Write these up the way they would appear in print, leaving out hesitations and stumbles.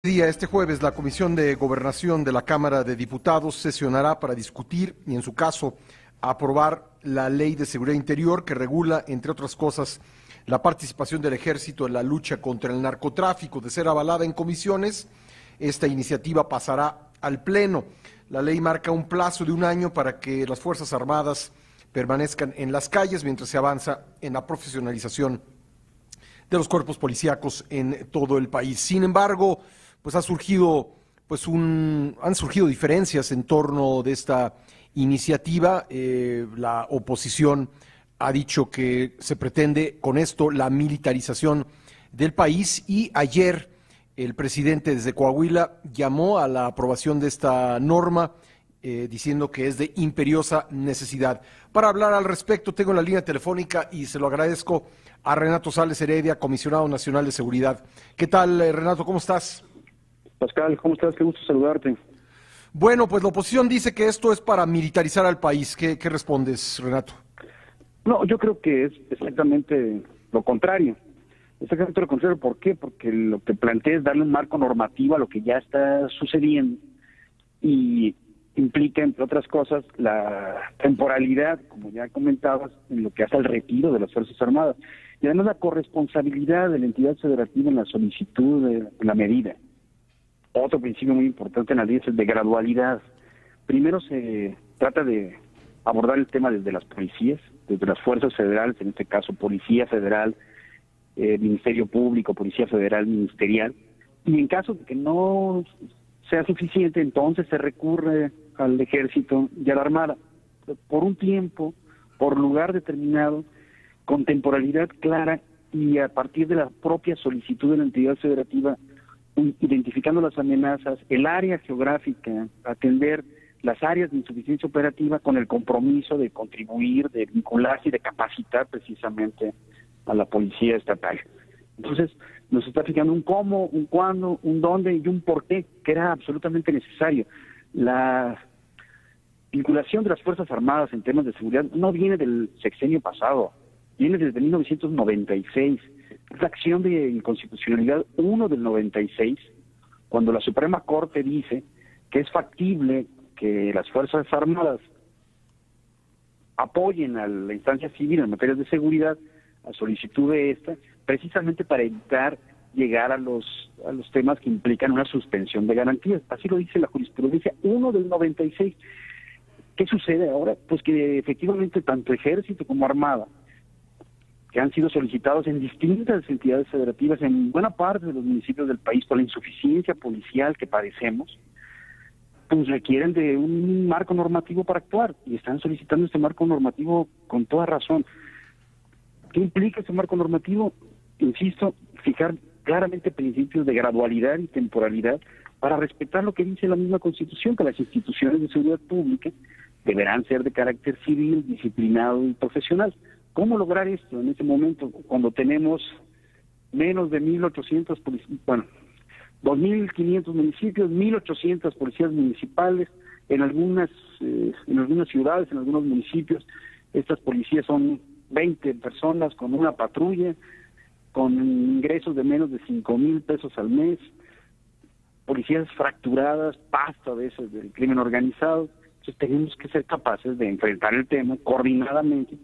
Este jueves, la Comisión de Gobernación de la Cámara de Diputados sesionará para discutir y, en su caso, aprobar la Ley de Seguridad Interior que regula, entre otras cosas, la participación del Ejército en la lucha contra el narcotráfico. De ser avalada en comisiones, esta iniciativa pasará al Pleno. La ley marca un plazo de un año para que las Fuerzas Armadas permanezcan en las calles mientras se avanza en la profesionalización de los cuerpos policíacos en todo el país. Sin embargo, han surgido diferencias en torno de esta iniciativa. La oposición ha dicho que se pretende con esto la militarización del país, y ayer el presidente desde Coahuila llamó a la aprobación de esta norma, diciendo que es de imperiosa necesidad. Para hablar al respecto, tengo en la línea telefónica, y se lo agradezco, a Renato Sales Heredia, comisionado nacional de seguridad. ¿Qué tal, Renato? ¿Cómo estás? Pascal, ¿cómo estás? Qué gusto saludarte. Bueno, pues la oposición dice que esto es para militarizar al país. ¿Qué respondes, Renato? No, yo creo que es exactamente lo contrario. Exactamente lo contrario. ¿Por qué? Porque lo que plantea es darle un marco normativo a lo que ya está sucediendo y implica, entre otras cosas, la temporalidad, como ya comentabas, en lo que hace al retiro de las Fuerzas Armadas, y además la corresponsabilidad de la entidad federativa en la solicitud de la medida. Otro principio muy importante en la ley es el de gradualidad. Primero se trata de abordar el tema desde las policías, desde las fuerzas federales, en este caso Policía Federal, Ministerio Público, Policía Federal Ministerial, y en caso de que no sea suficiente, entonces se recurre al Ejército y a la Armada, por un tiempo, por lugar determinado, con temporalidad clara, y a partir de la propia solicitud de la entidad federativa, identificando las amenazas, el área geográfica, atender las áreas de insuficiencia operativa con el compromiso de contribuir, de vincularse y de capacitar precisamente a la policía estatal. Entonces, nos está fijando un cómo, un cuándo, un dónde y un por qué, que era absolutamente necesario. La vinculación de las Fuerzas Armadas en temas de seguridad no viene del sexenio pasado, viene desde 1996. Es la acción de inconstitucionalidad 1 del 96, cuando la Suprema Corte dice que es factible que las Fuerzas Armadas apoyen a la instancia civil en materias de seguridad a solicitud de esta, precisamente para evitar llegar a los temas que implican una suspensión de garantías. Así lo dice la jurisprudencia 1 del 96. ¿Qué sucede ahora? Pues que efectivamente tanto Ejército como Armada, que han sido solicitados en distintas entidades federativas en buena parte de los municipios del país por la insuficiencia policial que padecemos, pues requieren de un marco normativo para actuar, y están solicitando este marco normativo con toda razón. ¿Qué implica este marco normativo? Insisto, fijar claramente principios de gradualidad y temporalidad para respetar lo que dice la misma Constitución, que las instituciones de seguridad pública deberán ser de carácter civil, disciplinado y profesional. ¿Cómo lograr esto en este momento, cuando tenemos menos de 1.800 policías, 2.500 municipios, 1.800 policías municipales, en algunas ciudades, en algunos municipios, estas policías son 20 personas con una patrulla, con ingresos de menos de 5,000 pesos al mes, policías fracturadas, pasta de esos del crimen organizado? Entonces tenemos que ser capaces de enfrentar el tema coordinadamente,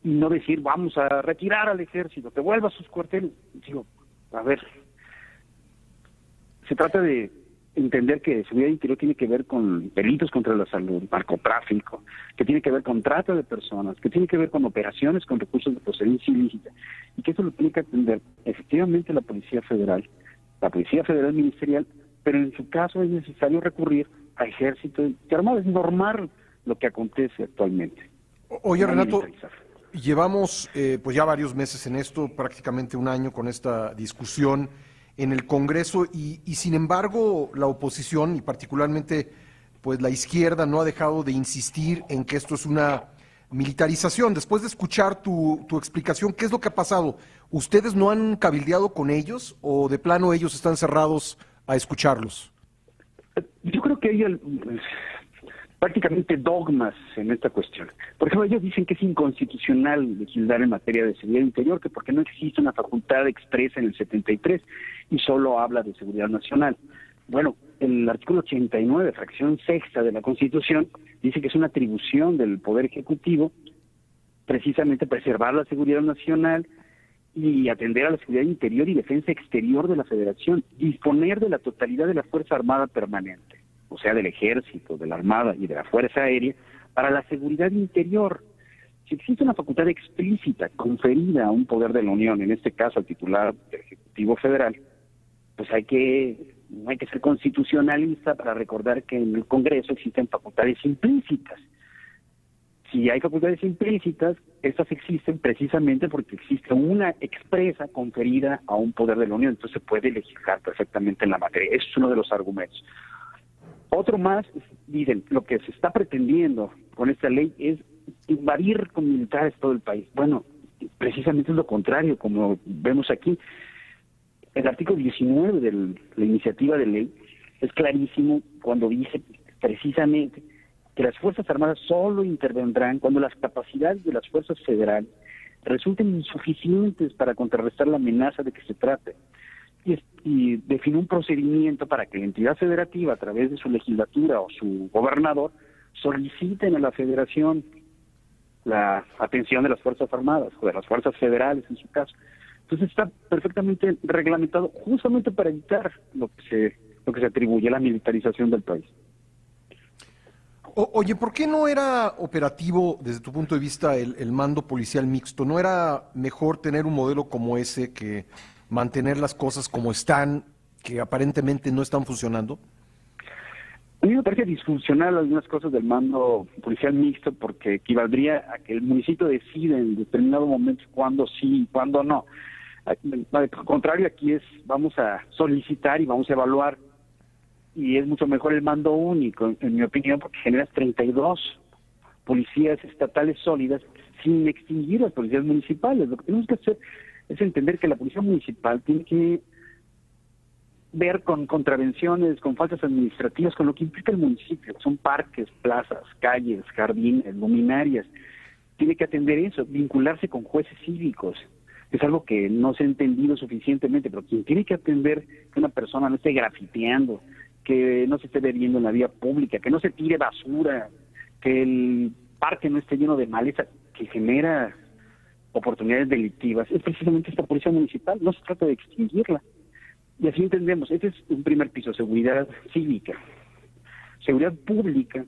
y no decir, vamos a retirar al Ejército, que vuelva a sus cuarteles. Digo, a ver, se trata de entender que seguridad interior tiene que ver con delitos contra la salud, narcotráfico, que tiene que ver con trata de personas, que tiene que ver con operaciones con recursos de procedencia ilícita, y que eso lo tiene que atender efectivamente la Policía Federal Ministerial, pero en su caso es necesario recurrir a Ejército y Armada. Es normal lo que acontece actualmente. Oye, Renato, llevamos ya varios meses en esto, prácticamente un año con esta discusión en el Congreso, y sin embargo la oposición, y particularmente la izquierda, no ha dejado de insistir en que esto es una militarización. Después de escuchar tu explicación, ¿qué es lo que ha pasado? ¿Ustedes no han cabildeado con ellos, o de plano ellos están cerrados a escucharlos? Yo creo que prácticamente dogmas en esta cuestión. Por ejemplo, ellos dicen que es inconstitucional legislar en materia de seguridad interior, que porque no existe una facultad expresa en el 73 y solo habla de seguridad nacional. Bueno, el artículo 89, fracción sexta de la Constitución, dice que es una atribución del Poder Ejecutivo precisamente preservar la seguridad nacional y atender a la seguridad interior y defensa exterior de la Federación, disponer de la totalidad de la Fuerza Armada Permanente, o sea, del Ejército, de la Armada y de la Fuerza Aérea, para la seguridad interior. Si existe una facultad explícita conferida a un poder de la Unión, en este caso al titular del Ejecutivo Federal, pues no hay que ser constitucionalista para recordar que en el Congreso existen facultades implícitas. Si hay facultades implícitas, estas existen precisamente porque existe una expresa conferida a un poder de la Unión, entonces se puede legislar perfectamente en la materia. Ese es uno de los argumentos. Otro más, dicen, lo que se está pretendiendo con esta ley es invadir con militares todo el país. Bueno, precisamente es lo contrario, como vemos aquí. El artículo 19 de la iniciativa de ley es clarísimo cuando dice precisamente que las Fuerzas Armadas solo intervendrán cuando las capacidades de las fuerzas federales resulten insuficientes para contrarrestar la amenaza de que se trate. Y define un procedimiento para que la entidad federativa, a través de su legislatura o su gobernador, soliciten a la Federación la atención de las Fuerzas Armadas, o de las Fuerzas Federales en su caso. Entonces está perfectamente reglamentado justamente para evitar lo que se atribuye a la militarización del país. Oye, ¿por qué no era operativo desde tu punto de vista el mando policial mixto? ¿No era mejor tener un modelo como ese que mantener las cosas como están, que aparentemente no están funcionando? A mí me parece disfuncional algunas cosas del mando policial mixto porque equivaldría a que el municipio decide en determinado momento cuándo sí y cuándo no. Al contrario, aquí vamos a solicitar y vamos a evaluar, y es mucho mejor el mando único, en mi opinión, porque generas 32 policías estatales sólidas sin extinguir las policías municipales. Lo que tenemos que hacer es entender que la policía municipal tiene que ver con contravenciones, con faltas administrativas, con lo que implica el municipio. Son parques, plazas, calles, jardines, luminarias. Tiene que atender eso, vincularse con jueces cívicos. Es algo que no se ha entendido suficientemente, pero quien tiene que atender que una persona no esté grafiteando, que no se esté bebiendo en la vía pública, que no se tire basura, que el parque no esté lleno de maleza, que genera oportunidades delictivas, es precisamente esta policía municipal. No se trata de extinguirla. Y así entendemos, este es un primer piso, seguridad cívica. Seguridad pública,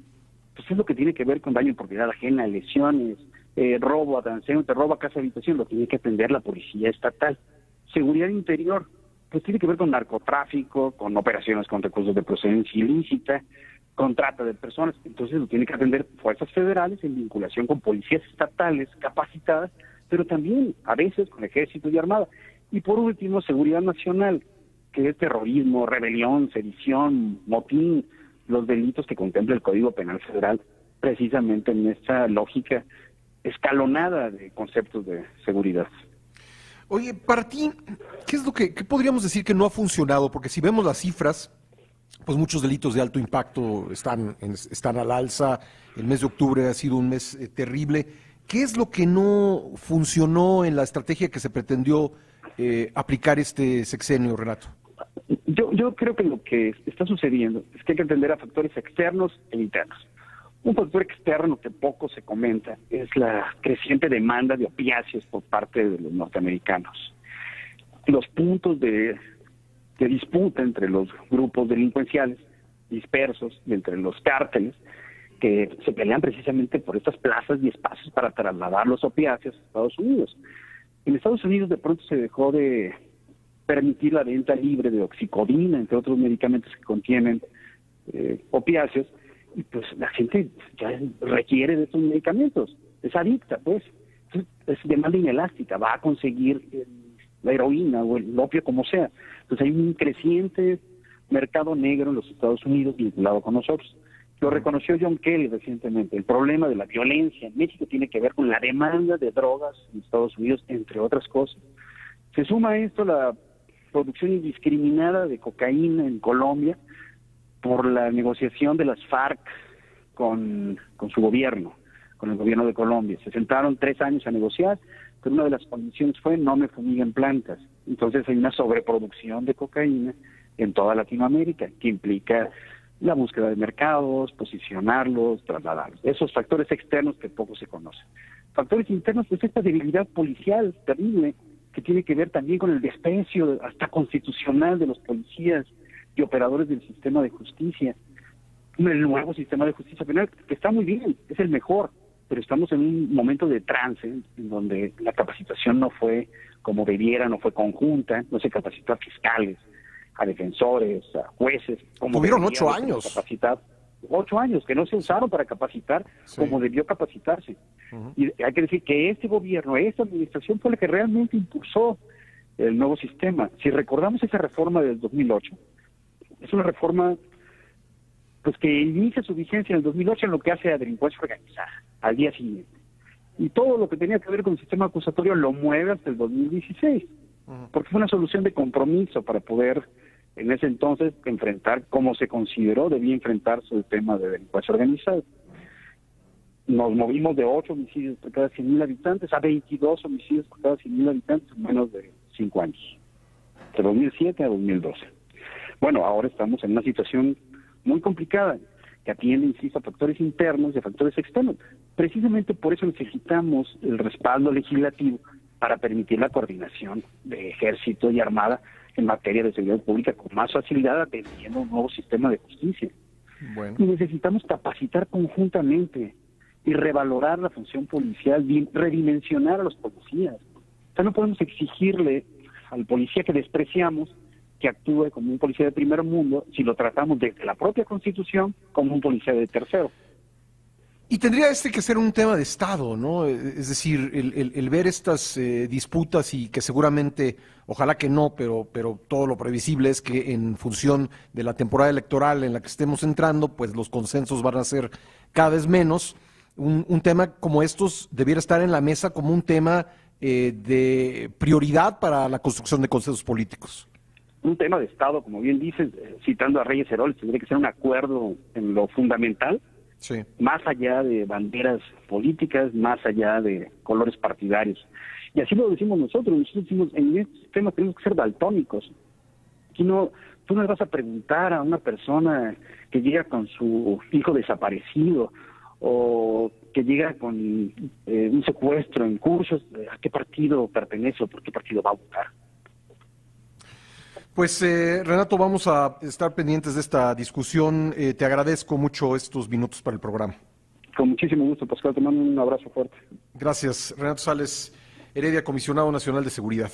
pues es lo que tiene que ver con daño en propiedad ajena, lesiones, robo a transeúnte, robo a casa habitación, lo tiene que atender la policía estatal. Seguridad interior, pues tiene que ver con narcotráfico, con operaciones con recursos de procedencia ilícita, con trata de personas, entonces lo tiene que atender fuerzas federales en vinculación con policías estatales capacitadas, pero también a veces con ejército y armada. Y por último, seguridad nacional, que es terrorismo, rebelión, sedición, motín, los delitos que contempla el Código Penal Federal, precisamente en esta lógica escalonada de conceptos de seguridad. Oye, para ti, ¿qué podríamos decir que no ha funcionado? Porque si vemos las cifras, pues muchos delitos de alto impacto están al alza. El mes de octubre ha sido un mes terrible. ¿Qué es lo que no funcionó en la estrategia que se pretendió aplicar este sexenio, Renato? Yo creo que lo que está sucediendo es que hay que atender a factores externos e internos. Un factor externo que poco se comenta es la creciente demanda de opiáceos por parte de los norteamericanos. Los puntos de disputa entre los grupos delincuenciales dispersos y entre los cárteles que se pelean precisamente por estas plazas y espacios para trasladar los opiáceos a Estados Unidos. En Estados Unidos de pronto se dejó de permitir la venta libre de oxicodina, entre otros medicamentos que contienen opiáceos, y pues la gente ya requiere de estos medicamentos, es adicta, pues. Entonces, es demanda inelástica, va a conseguir la heroína o el opio como sea. Entonces hay un creciente mercado negro en los Estados Unidos vinculado con nosotros. Lo reconoció John Kelly recientemente. El problema de la violencia en México tiene que ver con la demanda de drogas en Estados Unidos, entre otras cosas. Se suma a esto la producción indiscriminada de cocaína en Colombia por la negociación de las FARC con su gobierno, con el gobierno de Colombia. Se sentaron 3 años a negociar, pero una de las condiciones fue no me fumiguen plantas. Entonces hay una sobreproducción de cocaína en toda Latinoamérica, que implica la búsqueda de mercados, posicionarlos, trasladarlos. Esos factores externos que poco se conocen. Factores internos, pues esta debilidad policial terrible, que tiene que ver también con el desprecio hasta constitucional de los policías y operadores del sistema de justicia. El nuevo sistema de justicia penal, que está muy bien, es el mejor, pero estamos en un momento de trance en donde la capacitación no fue como debiera, no fue conjunta, no se capacitó a fiscales, a defensores, a jueces. Como tuvieron 8 años. 8 años que no se usaron para capacitar como debió capacitarse. Y hay que decir que este gobierno, esta administración fue la que realmente impulsó el nuevo sistema. Si recordamos esa reforma del 2008, es una reforma pues que inicia su vigencia en el 2008 en lo que hace a delincuencia organizada, al día siguiente. Y todo lo que tenía que ver con el sistema acusatorio lo mueve hasta el 2016, porque fue una solución de compromiso para poder en ese entonces enfrentar como se consideró debía enfrentarse el tema de delincuencia organizada. Nos movimos de 8 homicidios por cada 100,000 habitantes a 22 homicidios por cada 100,000 habitantes en menos de 5 años, de 2007 a 2012. Bueno, ahora estamos en una situación muy complicada, que atiende, insisto, a factores internos y a factores externos. Precisamente por eso necesitamos el respaldo legislativo para permitir la coordinación de ejército y armada en materia de seguridad pública con más facilidad, atendiendo un nuevo sistema de justicia. Bueno. Y necesitamos capacitar conjuntamente y revalorar la función policial, redimensionar a los policías. O sea, no podemos exigirle al policía que despreciamos que actúe como un policía de primer mundo si lo tratamos desde la propia Constitución como un policía de tercero. Y tendría que ser un tema de Estado, ¿no? Es decir, el ver estas disputas y que seguramente, ojalá que no, pero todo lo previsible es que en función de la temporada electoral en la que estemos entrando, pues los consensos van a ser cada vez menos. Un tema como estos debiera estar en la mesa como un tema de prioridad para la construcción de consensos políticos. Un tema de Estado, como bien dices, citando a Reyes Heroles, tendría que ser un acuerdo en lo fundamental, sí, más allá de banderas políticas, más allá de colores partidarios. Y así lo decimos nosotros decimos, en este tema tenemos que ser daltónicos. Aquí no, tú no le vas a preguntar a una persona que llega con su hijo desaparecido o que llega con un secuestro en cursos, a qué partido pertenece o por qué partido va a votar. Pues Renato, vamos a estar pendientes de esta discusión. Te agradezco mucho estos minutos para el programa. Con muchísimo gusto, Pascal, te mando un abrazo fuerte. Gracias. Renato Sales Heredia, Comisionado Nacional de Seguridad.